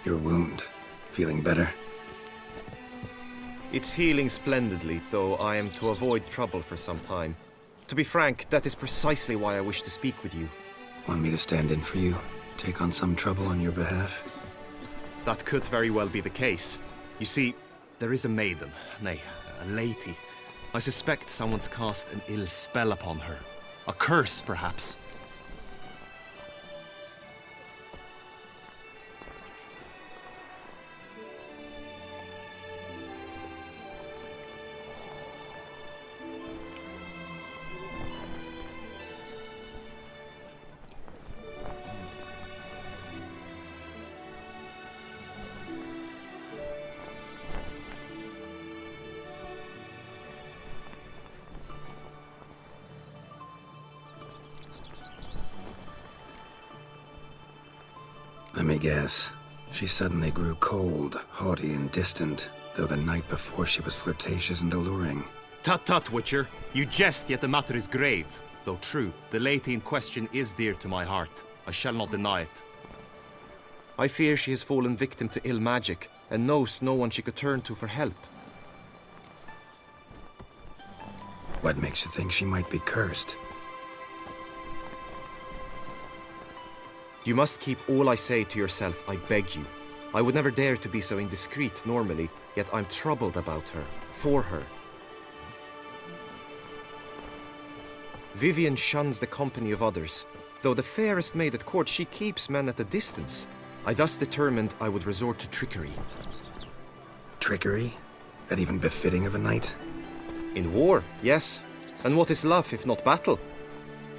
Your wound. Feeling better? It's healing splendidly, though I am to avoid trouble for some time. To be frank, that is precisely why I wish to speak with you. Want me to stand in for you? Take on some trouble on your behalf? That could very well be the case. You see, there is a maiden, nay, a lady. I suspect someone's cast an ill spell upon her. A curse, perhaps. Let me guess. She suddenly grew cold, haughty, and distant, though the night before she was flirtatious and alluring. Tut tut, Witcher. You jest, yet the matter is grave. Though true, the lady in question is dear to my heart. I shall not deny it. I fear she has fallen victim to ill magic, and knows no one she could turn to for help. What makes you think she might be cursed? You must keep all I say to yourself, I beg you. I would never dare to be so indiscreet normally, yet I'm troubled about her, for her. Vivian shuns the company of others. Though the fairest maid at court, she keeps men at a distance. I thus determined I would resort to trickery. Trickery? That even befitting of a knight? In war, yes. And what is love if not battle?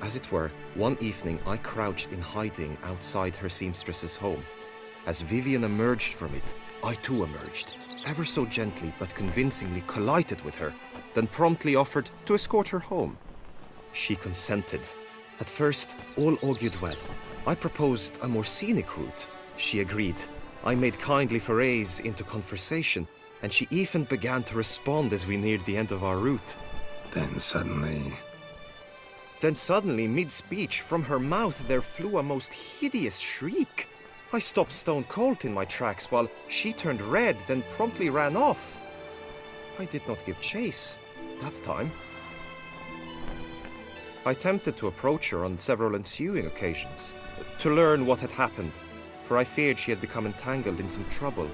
As it were, one evening I crouched in hiding outside her seamstress's home. As Vivian emerged from it, I too emerged, ever so gently but convincingly collided with her, then promptly offered to escort her home. She consented. At first, all augured well. I proposed a more scenic route. She agreed. I made kindly forays into conversation, and she even began to respond as we neared the end of our route. Then suddenly, mid-speech, from her mouth there flew a most hideous shriek. I stopped stone cold in my tracks while she turned red, then promptly ran off. I did not give chase that time. I attempted to approach her on several ensuing occasions, to learn what had happened, for I feared she had become entangled in some trouble.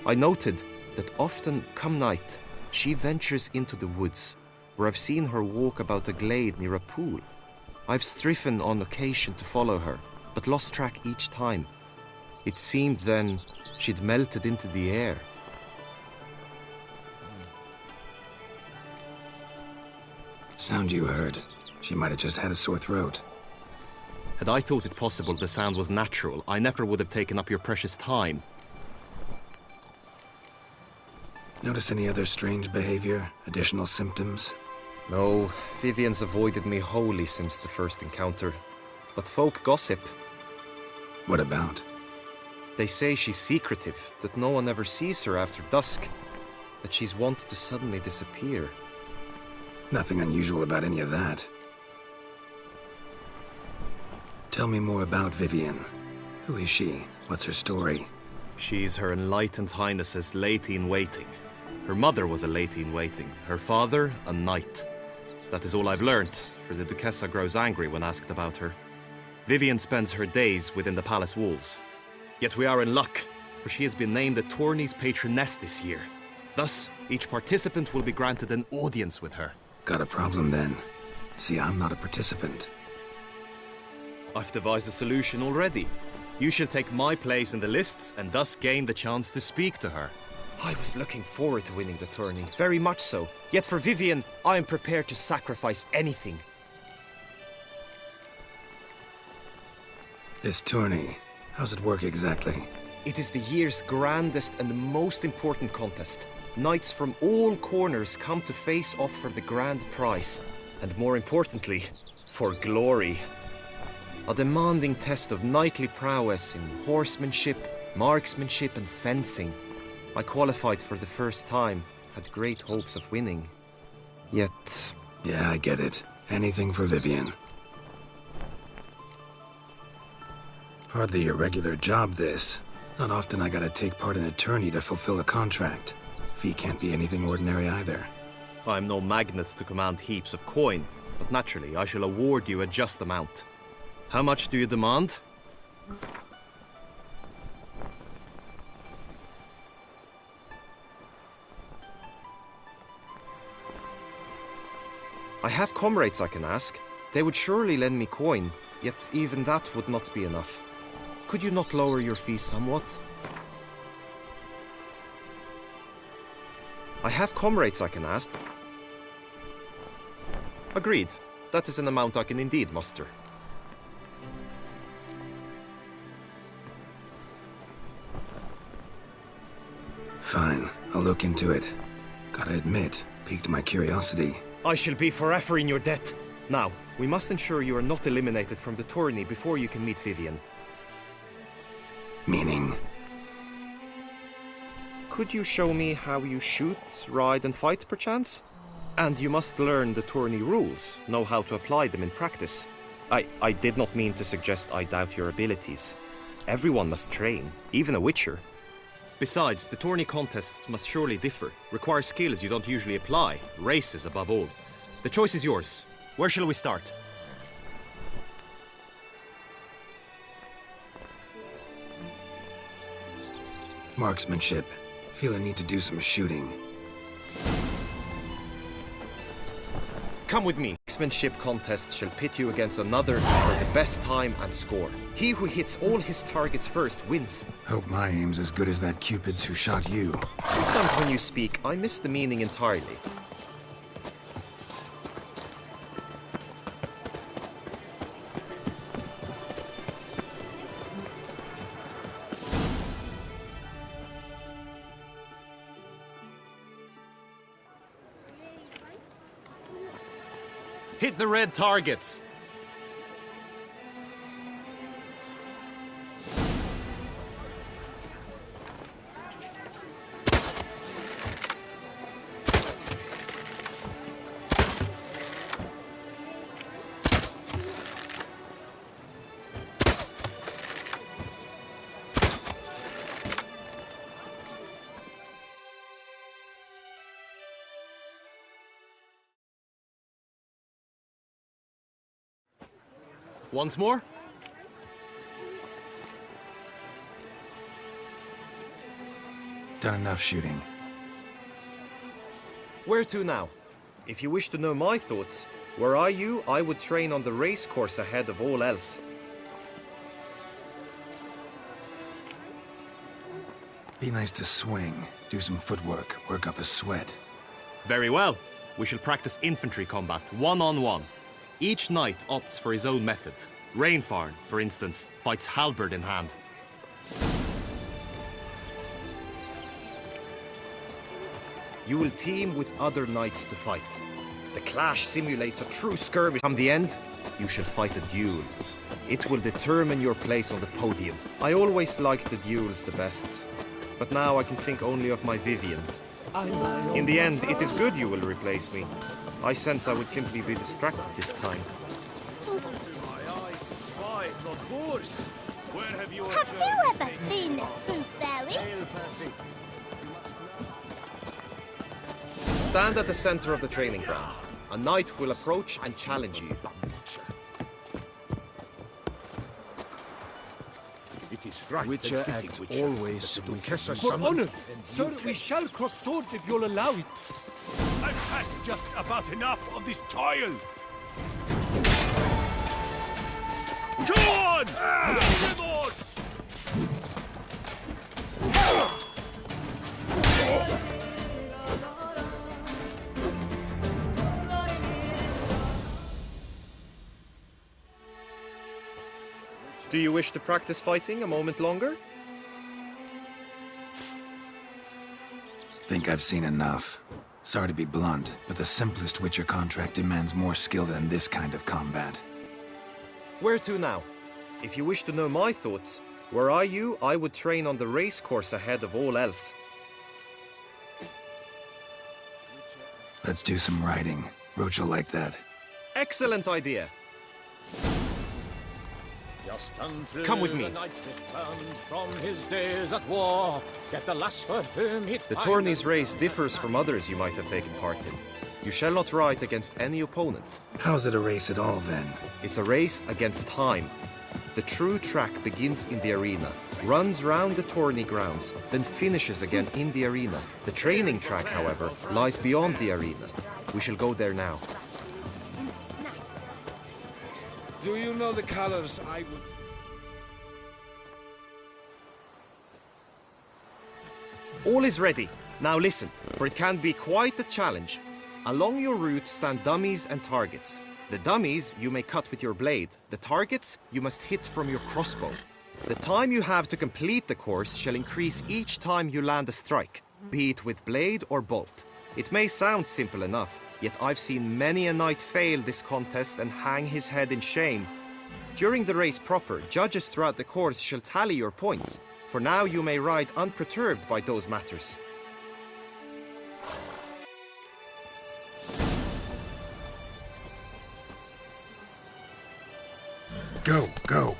I noted that often, come night, she ventures into the woods, where I've seen her walk about a glade near a pool. I've striven on occasion to follow her, but lost track each time. It seemed then she'd melted into the air. Sound you heard. She might have just had a sore throat. Had I thought it possible the sound was natural, I never would have taken up your precious time. Notice any other strange behavior? Additional symptoms? No, Vivian's avoided me wholly since the first encounter. But folk gossip. What about? They say she's secretive, that no one ever sees her after dusk, that she's wont to suddenly disappear. Nothing unusual about any of that. Tell me more about Vivian. Who is she? What's her story? She's Her Enlightened Highness's lady-in-waiting. Her mother was a lady-in-waiting, her father a knight. That is all I've learned, for the Duchessa grows angry when asked about her. Vivian spends her days within the palace walls. Yet we are in luck, for she has been named the tourney's patroness this year. Thus, each participant will be granted an audience with her. Got a problem then. See, I'm not a participant. I've devised a solution already. You shall take my place in the lists and thus gain the chance to speak to her. I was looking forward to winning the tourney, very much so. Yet for Vivian, I am prepared to sacrifice anything. This tourney, how's it work exactly? It is the year's grandest and most important contest. Knights from all corners come to face off for the grand prize. And more importantly, for glory. A demanding test of knightly prowess in horsemanship, marksmanship and fencing. I qualified for the first time, had great hopes of winning. Yet... Yeah, I get it. Anything for Vivian. Hardly your regular job, this. Not often I gotta take part in a tourney to fulfill a contract. Fee can't be anything ordinary either. I'm no magnet to command heaps of coin, but naturally I shall award you a just amount. How much do you demand? I have comrades I can ask. They would surely lend me coin, yet even that would not be enough. Could you not lower your fees somewhat? I have comrades I can ask. Agreed. That is an amount I can indeed muster. Fine, I'll look into it. Gotta admit, piqued my curiosity. I shall be forever in your debt. Now, we must ensure you are not eliminated from the tourney before you can meet Vivian. Meaning? Could you show me how you shoot, ride and fight, perchance? And you must learn the tourney rules, know how to apply them in practice. I did not mean to suggest I doubt your abilities. Everyone must train, even a witcher. Besides, the tourney contests must surely differ, require skills you don't usually apply, races above all. The choice is yours. Where shall we start? Marksmanship. Feel a need to do some shooting. Come with me. Marksmanship contests shall pit you against another for the best time and score. He who hits all his targets first wins. Hope my aim's as good as that Cupid's who shot you. Sometimes when you speak, I miss the meaning entirely. Hit the red targets! Once more? Done enough shooting. Where to now? If you wish to know my thoughts, were I you, I would train on the race course ahead of all else. Be nice to swing, do some footwork, work up a sweat. Very well. We shall practice infantry combat, one-on-one. Each knight opts for his own method. Rainfarn, for instance, fights halberd in hand. You will team with other knights to fight. The clash simulates a true skirmish. Come the end, you shall fight a duel. It will determine your place on the podium. I always liked the duels the best, but now I can think only of my Vivian. In the end, it is good you will replace me. I sense I would simply be distracted this time. Have you ever seen Boothberry? Stand at the center of the training ground. A knight will approach and challenge you. It is right Witcher and fitting, act Witcher, always that the with Duchess reason. For summoned honor, and sir, you we shall cross swords if you'll allow it. I've had just about enough of this toil! Go on! No remorse! Do you wish to practice fighting a moment longer? Think I've seen enough. Sorry to be blunt, but the simplest Witcher contract demands more skill than this kind of combat. Where to now? If you wish to know my thoughts, were I you, I would train on the race course ahead of all else. Let's do some riding. Roach will like that. Excellent idea! Come with me. From his days at war, get the lass for whom he'd The tourney's race differs from others you might have taken part in. You shall not ride against any opponent. How's it a race at all, then? It's a race against time. The true track begins in the arena, runs round the tourney grounds, then finishes again in the arena. The training track, however, lies beyond the arena. We shall go there now. Do you know the colors I would... All is ready. Now listen, for it can be quite a challenge. Along your route stand dummies and targets. The dummies you may cut with your blade. The targets you must hit from your crossbow. The time you have to complete the course shall increase each time you land a strike, be it with blade or bolt. It may sound simple enough, yet I've seen many a knight fail this contest and hang his head in shame. During the race proper, judges throughout the course shall tally your points. For now you may ride unperturbed by those matters. Go, go.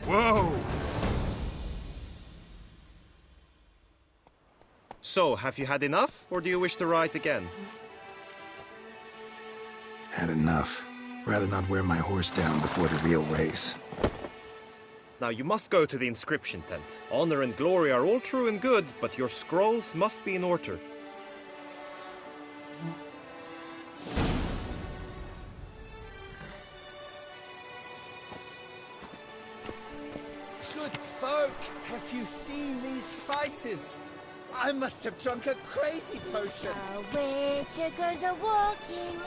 Whoa! So, have you had enough, or do you wish to ride again? Had enough. Rather not wear my horse down before the real race. Now you must go to the inscription tent. Honor and glory are all true and good, but your scrolls must be in order. Good folk, have you seen these prices? I must have drunk a crazy potion. Our witcher girls are walking,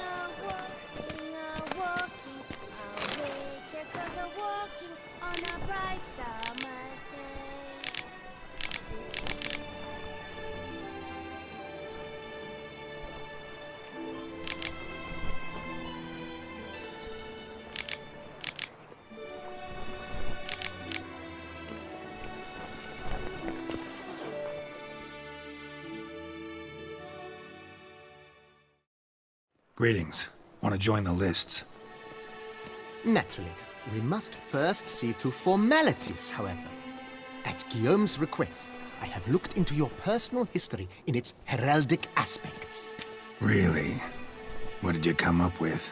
walking. Our witcher girls are walking on a bright summer's day. Greetings. Want to join the lists? Naturally, we must first see to formalities, however. At Guillaume's request, I have looked into your personal history in its heraldic aspects. Really? What did you come up with?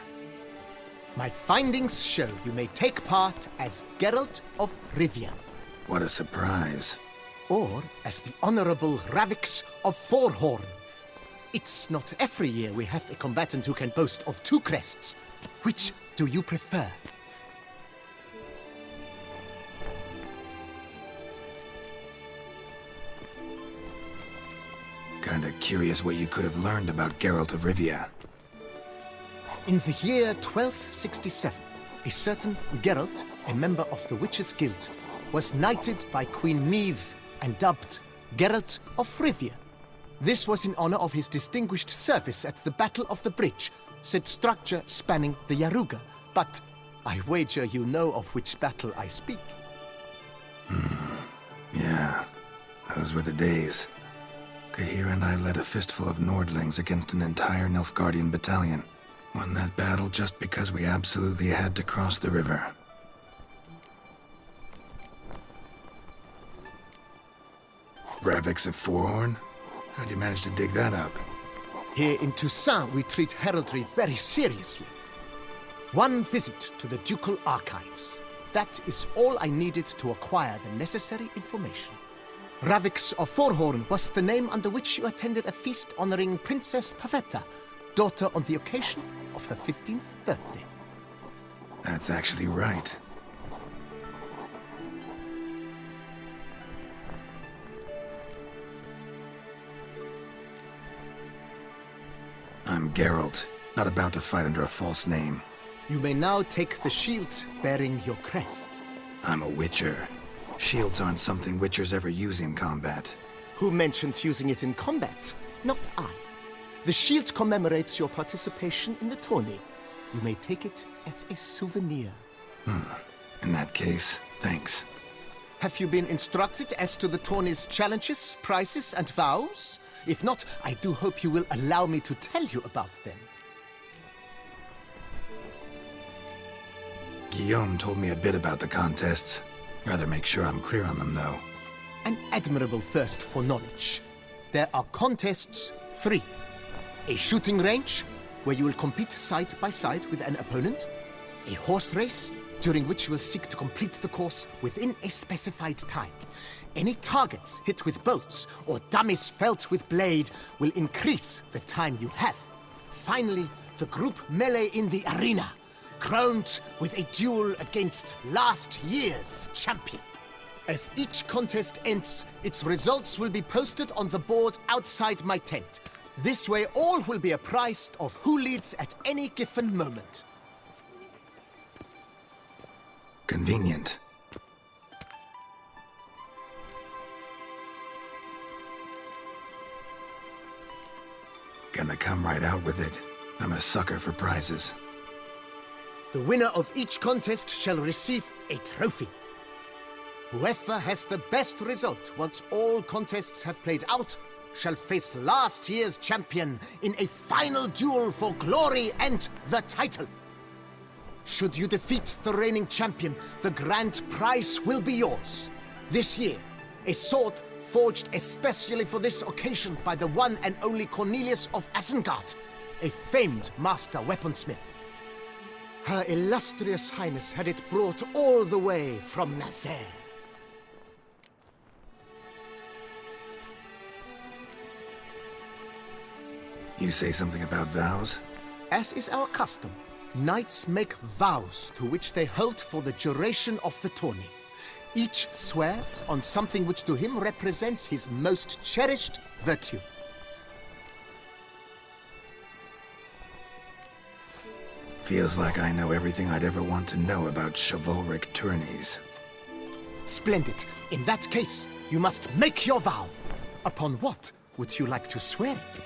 My findings show you may take part as Geralt of Rivia, What a surprise. or as the Honorable Ravix of Forhorn. It's not every year we have a combatant who can boast of 2 crests. Which do you prefer? Kinda curious what you could have learned about Geralt of Rivia. In the year 1267, a certain Geralt, a member of the Witches' Guild, was knighted by Queen Meve and dubbed Geralt of Rivia. This was in honor of his distinguished service at the Battle of the Bridge, said structure spanning the Yaruga. But I wager you know of which battle I speak. Yeah, those were the days. Kahir and I led a fistful of Nordlings against an entire Nilfgaardian battalion. Won that battle just because we absolutely had to cross the river. Ravix of Forhorn? How'd you manage to dig that up? Here in Toussaint, we treat heraldry very seriously. One visit to the Ducal Archives. That is all I needed to acquire the necessary information. Ravix of Forhorn was the name under which you attended a feast honoring Princess Pavetta, daughter on the occasion of her 15th birthday. That's actually right. I'm Geralt, not about to fight under a false name. You may now take the shield bearing your crest. I'm a Witcher. Shields aren't something Witchers ever use in combat. Who mentioned using it in combat? Not I. The shield commemorates your participation in the tourney. You may take it as a souvenir. In that case, thanks. Have you been instructed as to the tourney's challenges, prizes, and vows? If not, I do hope you will allow me to tell you about them. Guillaume told me a bit about the contests. Rather make sure I'm clear on them, though. An admirable thirst for knowledge. There are contests 3. A shooting range, where you will compete side by side with an opponent. A horse race, during which you will seek to complete the course within a specified time. Any targets hit with bolts or dummies felt with blade will increase the time you have. Finally, the group melee in the arena, crowned with a duel against last year's champion. As each contest ends, its results will be posted on the board outside my tent. This way, all will be apprised of who leads at any given moment. Convenient. Gonna come right out with it. I'm a sucker for prizes. The winner of each contest shall receive a trophy. Whoever has the best result once all contests have played out shall face last year's champion in a final duel for glory and the title. Should you defeat the reigning champion, the grand prize will be yours. This year, a sword forged especially for this occasion by the one and only Cornelius of Isengard, a famed master weaponsmith. Her illustrious highness had it brought all the way from Nazaire. You say something about vows? As is our custom, knights make vows to which they hold for the duration of the tourney. Each swears on something which to him represents his most cherished virtue. Feels like I know everything I'd ever want to know about chivalric tourneys. Splendid. In that case, you must make your vow. Upon what would you like to swear it?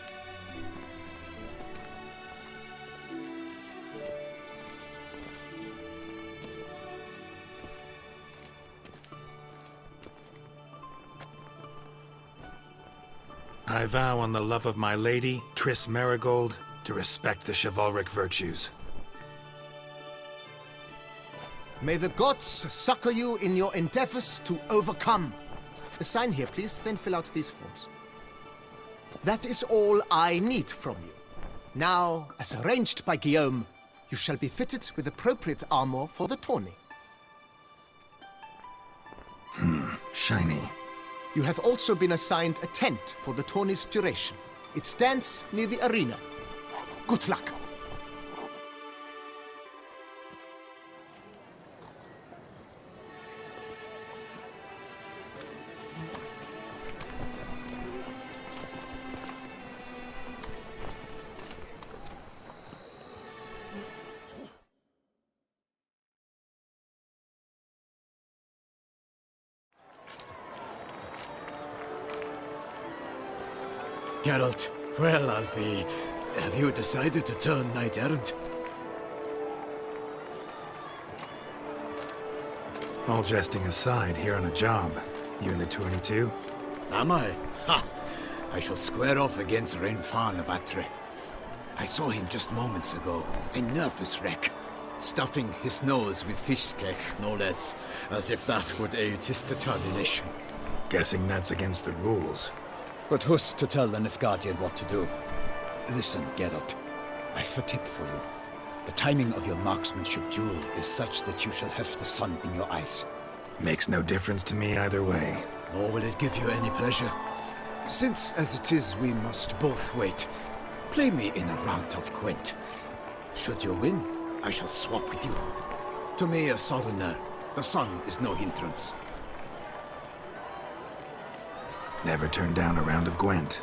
I vow on the love of my lady, Triss Marigold, to respect the chivalric virtues. May the gods succor you in your endeavors to overcome. Sign here, please, then fill out these forms. That is all I need from you. Now, as arranged by Guillaume, you shall be fitted with appropriate armor for the tourney. Shiny. You have also been assigned a tent for the tourney's duration. It stands near the arena. Good luck. Geralt, well, I'll be... Have you decided to turn knight-errant? All jesting aside, here on a job. You in the tourney too? Am I? Ha! I shall square off against Renfan of Atre. I saw him just moments ago, a nervous wreck, stuffing his nose with fish cake, no less, as if that would aid his determination. Guessing that's against the rules. But who's to tell the Nilfgaardian what to do? Listen, Geralt. I've a tip for you. The timing of your marksmanship duel is such that you shall have the sun in your eyes. Makes no difference to me either way. Nor will it give you any pleasure. Since, as it is, we must both wait, play me in a round of Gwent. Should you win, I shall swap with you. To me, a southerner, the sun is no hindrance. Never turn down a round of Gwent.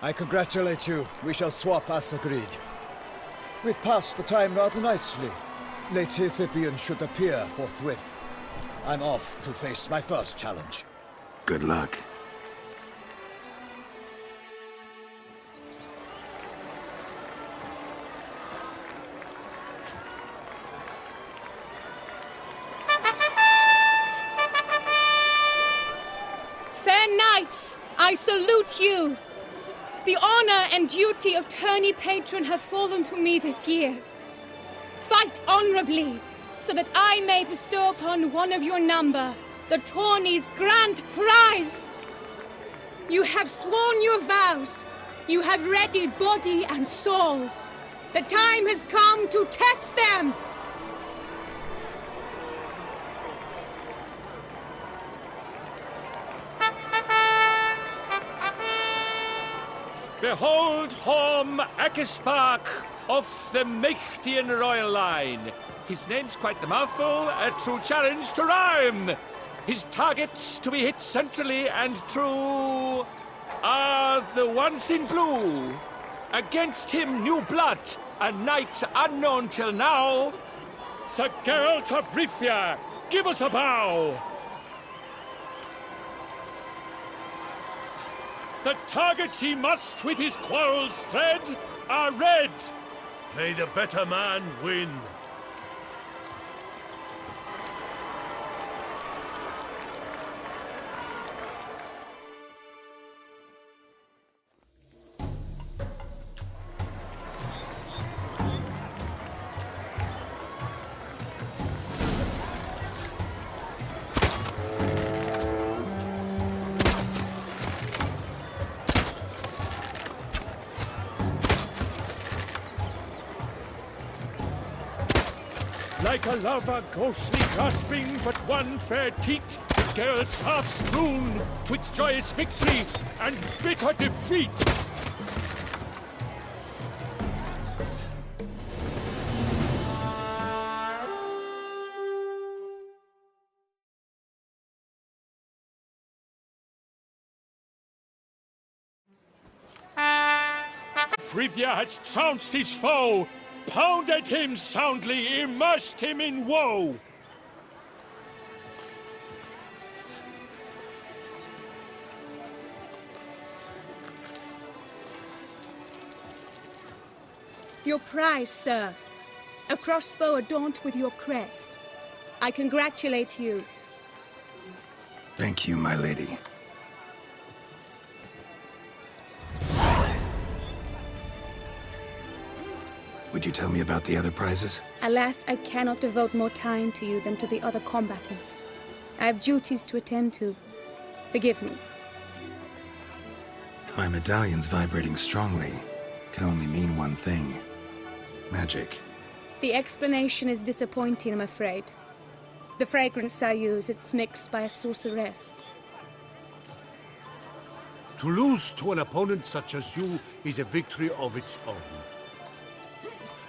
I congratulate you. We shall swap as agreed. We've passed the time rather nicely. Lady Vivian should appear forthwith. I'm off to face my first challenge. Good luck. Fair knights, I salute you. The honor and duty of tourney patron have fallen to me this year. Fight honorably, so that I may bestow upon one of your number the tourney's grand prize. You have sworn your vows. You have readied body and soul. The time has come to test them. Behold Horm Akispark of the Mechtian royal line. His name's quite the mouthful, a true challenge to rhyme. His targets to be hit centrally and true are the ones in blue. Against him new blood a knight unknown till now. Sir Geralt of Rivia, give us a bow! The targets he must with his quarrels thread are red. May the better man win. Like a lover ghostly grasping but one fair teat, Geralt's half strewn twixt joyous victory and bitter defeat. Rivia has trounced his foe, pounded him soundly, immersed him in woe. Your prize, sir. A crossbow adorned with your crest. I congratulate you. Thank you, my lady. Would you tell me about the other prizes? Alas, I cannot devote more time to you than to the other combatants. I have duties to attend to. Forgive me. My medallion's vibrating strongly. Can only mean one thing. Magic. The explanation is disappointing, I'm afraid. The fragrance I use, it's mixed by a sorceress. To lose to an opponent such as you is a victory of its own.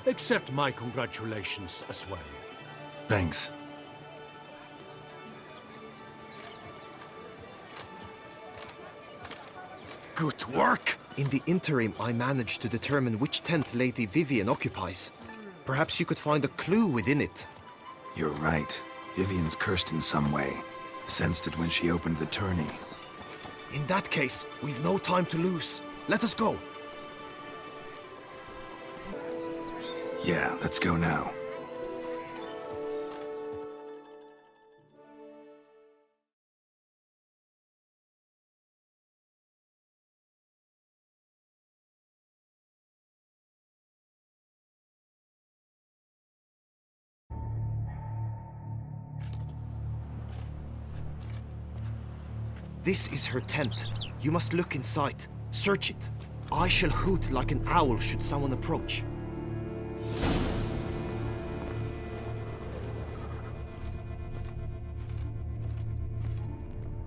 Accept my congratulations as well. Thanks. Good work! In the interim, I managed to determine which tent Lady Vivian occupies. Perhaps you could find a clue within it. You're right. Vivian's cursed in some way. Sensed it when she opened the tourney. In that case, we've no time to lose. Let us go. Yeah, let's go now. This is her tent. You must look inside. Search it. I shall hoot like an owl should someone approach.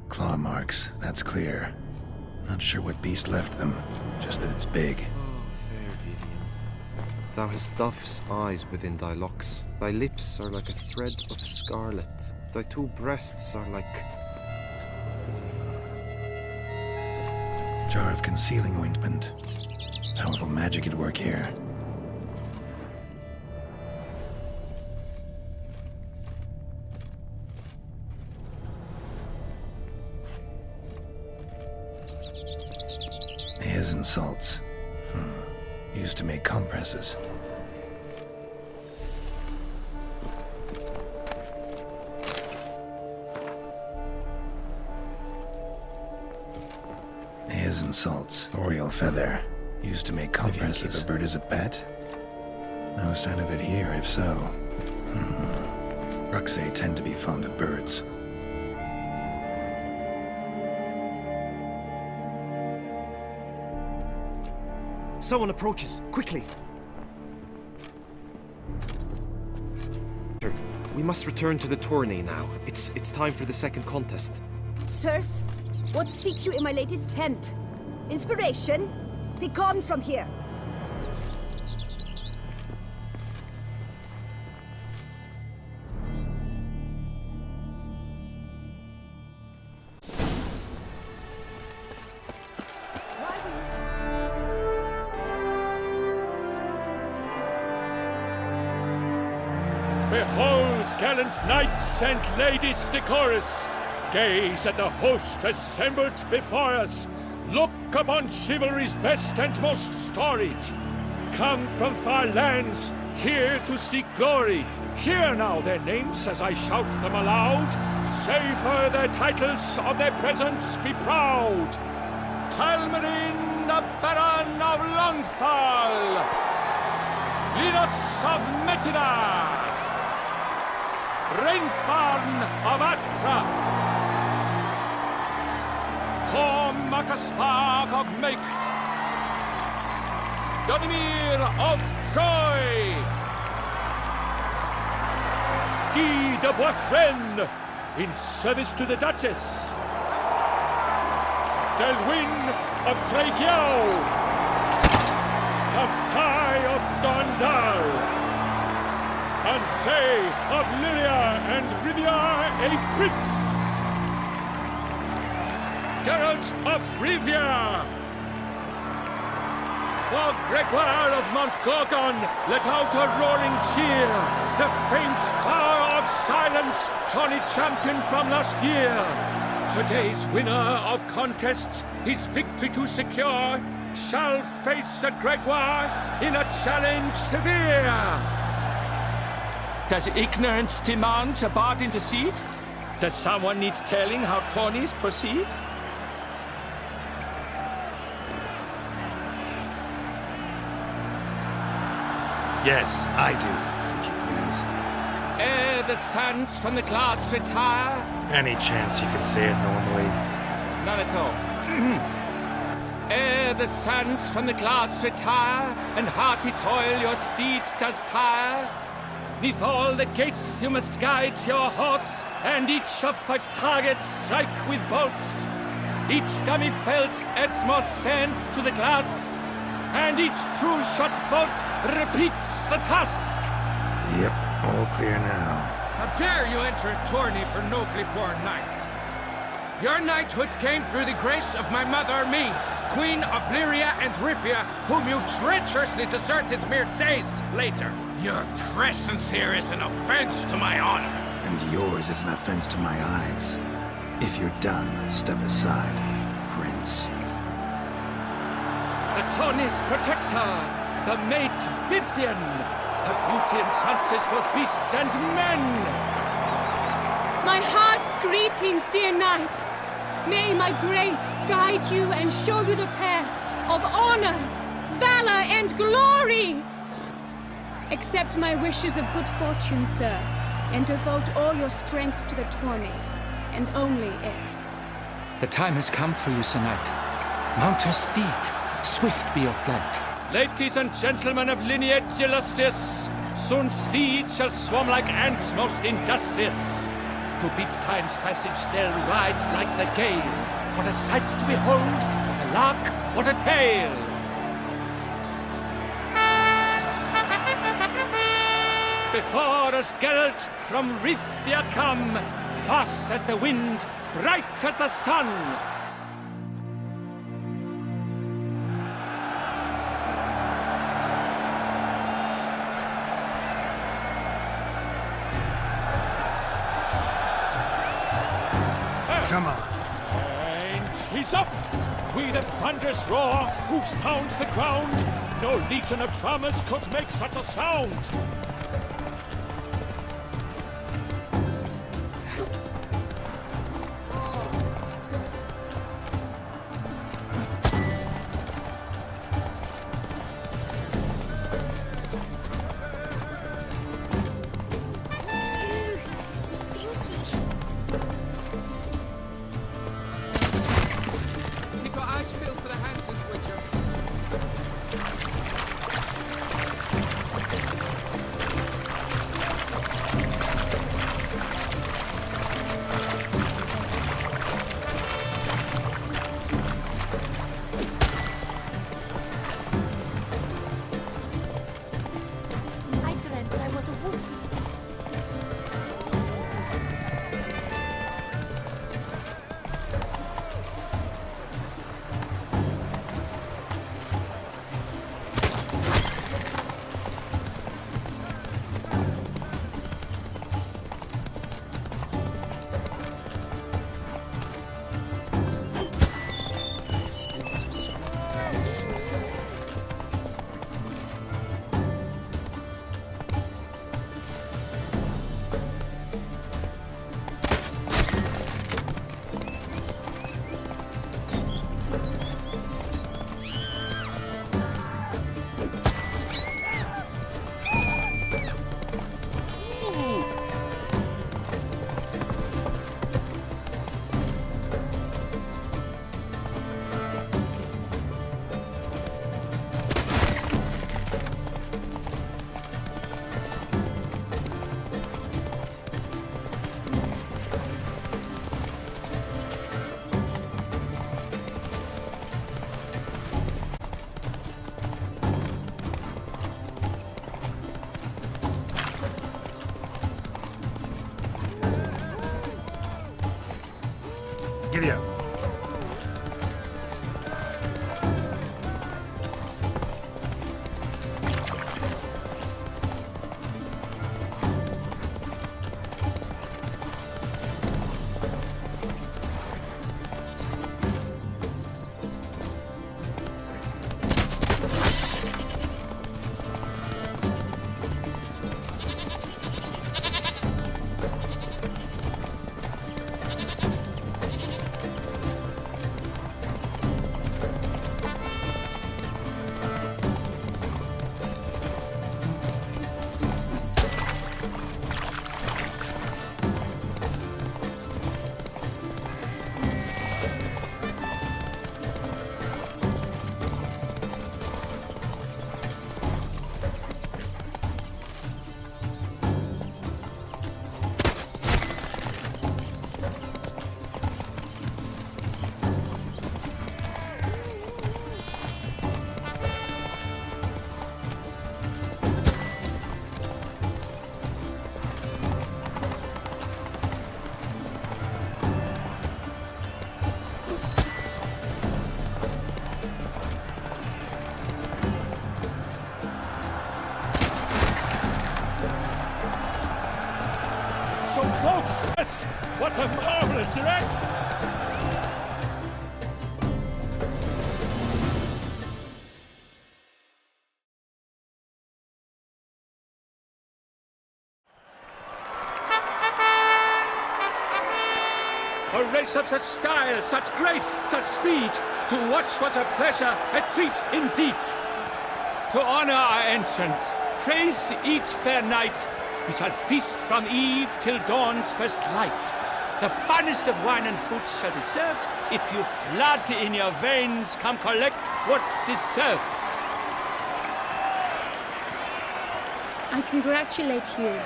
Claw marks, that's clear. Not sure what beast left them, just that it's big. Oh, fair Vivian. Thou hast dove's eyes within thy locks. Thy lips are like a thread of scarlet. Thy two breasts are like... Jar of concealing ointment. Powerful magic at work here. His and salts. Used to make compresses. His and salts. Oriole feather. Used to make compresses. Keep a bird as a pet? No sign of it here, if so. Ruxay tend to be fond of birds. Someone approaches. Quickly! We must return to the tourney now. It's time for the second contest. Sirs, what seek you in my lady's tent? Inspiration? Be gone from here! Behold, gallant knights and ladies decorous, gaze at the host assembled before us. Look upon chivalry's best and most storied. Come from far lands, here to seek glory. Hear now their names as I shout them aloud. Savor their titles, of their presence be proud. Halmarin, the Baron of Longfall. Linus of Metina. Reinfarn of Atra. Horm Akaspark of Meicht. Donimir of Troy. Guy de Boisfren, in service to the Duchess. Delwyn of Craigyow. Count Tai of Gondal. Ansay of Lyria and Rivia a prince. Geralt of Rivia. For Gregoire of Montgorgon, let out a roaring cheer. The faint fire of silence, tawny champion from last year. Today's winner of contests, his victory to secure, shall face a Gregoire in a challenge severe. Does ignorance demand a bard intercede? Does someone need telling how tourneys proceed? Yes, I do, if you please. Ere the suns from the clouds retire. Any chance you can say it normally? None at all. Ere the suns from the clouds retire, and hearty toil your steed does tire, 'neath all the gates you must guide your horse, and each of 5 targets strike with bolts. Each dummy felt adds more sand to the glass, and each true shot bolt repeats the task. Yep, all clear now. How dare you enter a tourney for nobly born knights? Your knighthood came through the grace of my mother, Meath, Queen of Lyria and Rivia, whom you treacherously deserted mere days later. Your presence here is an offense to my honor. And yours is an offense to my eyes. If you're done, step aside, Prince. The tourney's protector, the mate Vivian. Her beauty entrances both beasts and men. My heart's greetings, dear knights. May my grace guide you and show you the path of honor, valor, and glory. Accept my wishes of good fortune, sir, and devote all your strength to the tourney, and only it. The time has come for you, Sir Knight. Mount your steed. Swift be your flight. Ladies and gentlemen of lineage illustrious, soon steeds shall swarm like ants most industrious. To beat time's passage they'll ride like the gale. What a sight to behold, what a lark, what a tale! Before us Geralt from Rithia come, fast as the wind, bright as the sun. Come on. And he's up! With a thunderous roar, hoofs pound the ground. No legion of drummers could make such a sound. Keep your eyes peeled for the Hansons, Witcher. I dreamt I was a wolf. ya. So close! Yes! What a marvelous wreck! A race of such style, such grace, such speed. To watch was a pleasure, a treat indeed. To honor our entrance, praise each fair knight. We shall feast from eve till dawn's first light. The finest of wine and food shall be served. If you've blood in your veins, come collect what's deserved. I congratulate you.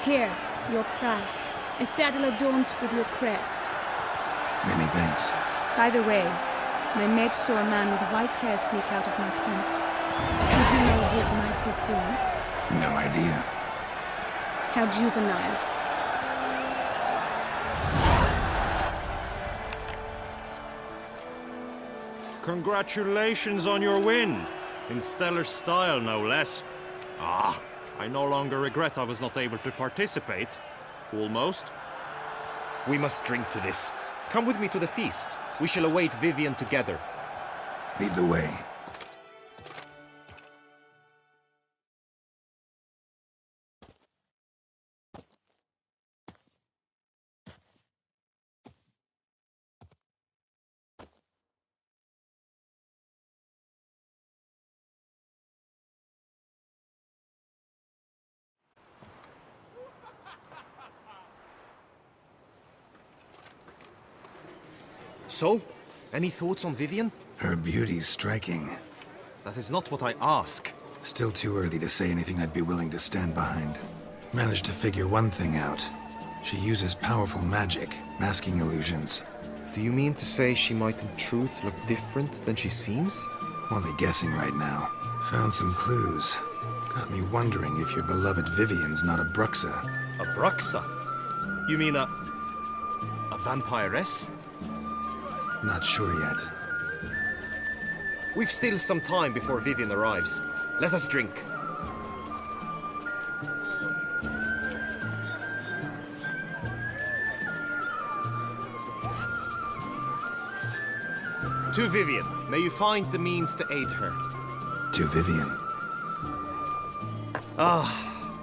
Here, your prize. A saddle adorned with your crest. Many thanks. By the way, my mate saw a man with white hair sneak out of my tent. Did you know who it might have been? No idea. How juvenile. Congratulations on your win. In stellar style, no less. Ah, I no longer regret I was not able to participate. Almost. We must drink to this. Come with me to the feast. We shall await Vivian together. Lead the way. So, any thoughts on Vivian? Her beauty's striking. That is not what I ask. Still too early to say anything I'd be willing to stand behind. Managed to figure one thing out. She uses powerful magic, masking illusions. Do you mean to say she might in truth look different than she seems? Only guessing right now. Found some clues. Got me wondering if your beloved Vivian's not a Bruxa. A Bruxa? You mean a vampiress? Not sure yet. We've still some time before Vivian arrives. Let us drink. To Vivian, may you find the means to aid her. To Vivian.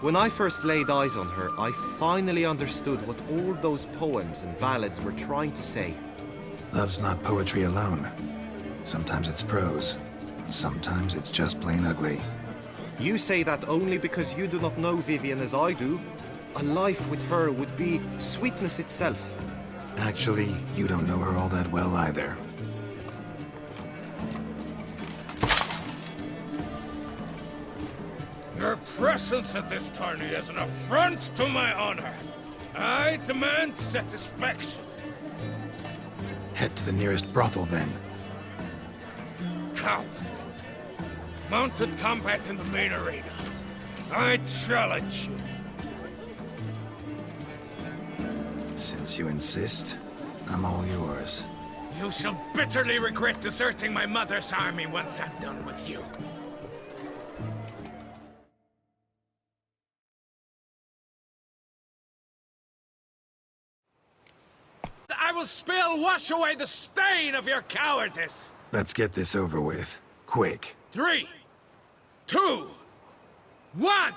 When I first laid eyes on her, I finally understood what all those poems and ballads were trying to say. Love's not poetry alone. Sometimes it's prose. Sometimes it's just plain ugly. You say that only because you do not know Vivian as I do. A life with her would be sweetness itself. Actually, you don't know her all that well either. Your presence at this tourney is an affront to my honor. I demand satisfaction. Head to the nearest brothel, then. Coward. Mounted combat in the main arena. I challenge you. Since you insist, I'm all yours. You shall bitterly regret deserting my mother's army once I'm done with you. I will spell wash away the stain of your cowardice! Let's get this over with. Quick. 3, 2, 1!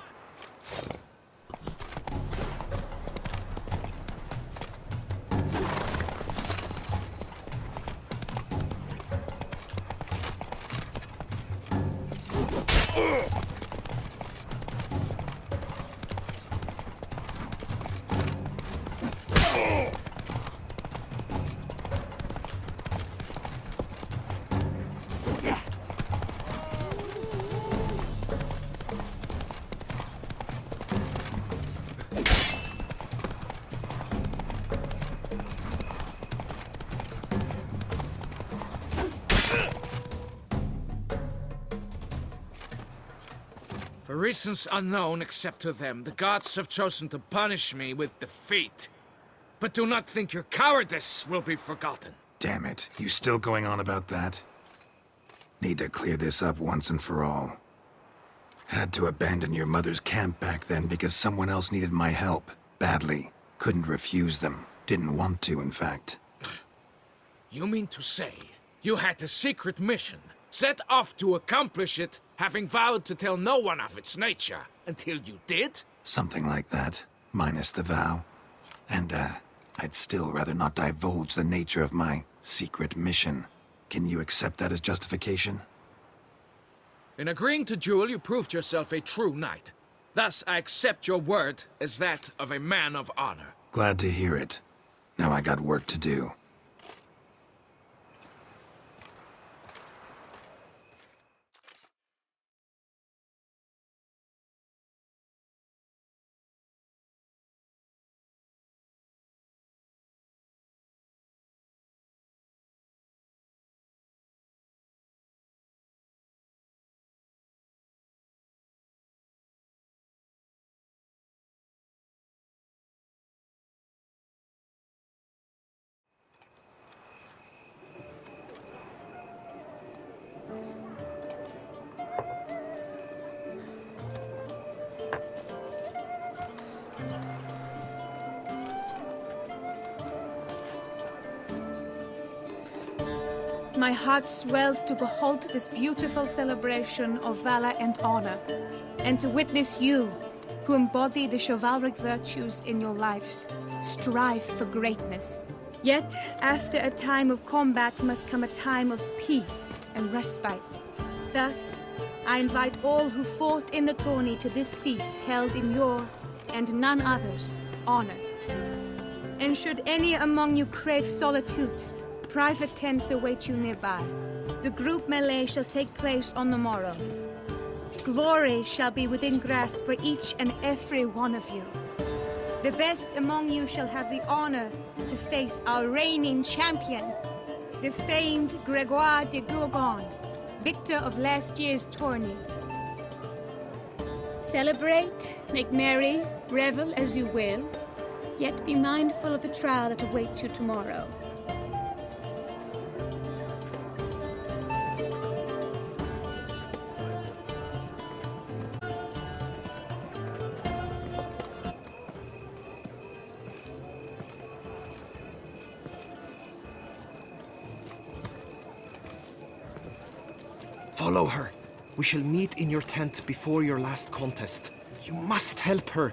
For reasons unknown except to them, the gods have chosen to punish me with defeat. But do not think your cowardice will be forgotten. Damn it. You still going on about that? Need to clear this up once and for all. Had to abandon your mother's camp back then because someone else needed my help. Badly. Couldn't refuse them. Didn't want to, in fact. You mean to say you had a secret mission, set off to accomplish it, having vowed to tell no one of its nature, until you did? Something like that. Minus the vow. And, I'd still rather not divulge the nature of my secret mission. Can you accept that as justification? In agreeing to duel, you proved yourself a true knight. Thus, I accept your word as that of a man of honor. Glad to hear it. Now I got work to do. My heart swells to behold this beautiful celebration of valor and honor, and to witness you, who embody the chivalric virtues in your lives, strive for greatness. Yet, after a time of combat must come a time of peace and respite. Thus, I invite all who fought in the tourney to this feast held in your, and none other's, honor. And should any among you crave solitude, private tents await you nearby. The group melee shall take place on the morrow. Glory shall be within grasp for each and every one of you. The best among you shall have the honor to face our reigning champion, the famed Gregoire de Gourgon, victor of last year's tourney. Celebrate, make merry, revel as you will, yet be mindful of the trial that awaits you tomorrow. Follow her. We shall meet in your tent before your last contest. You must help her.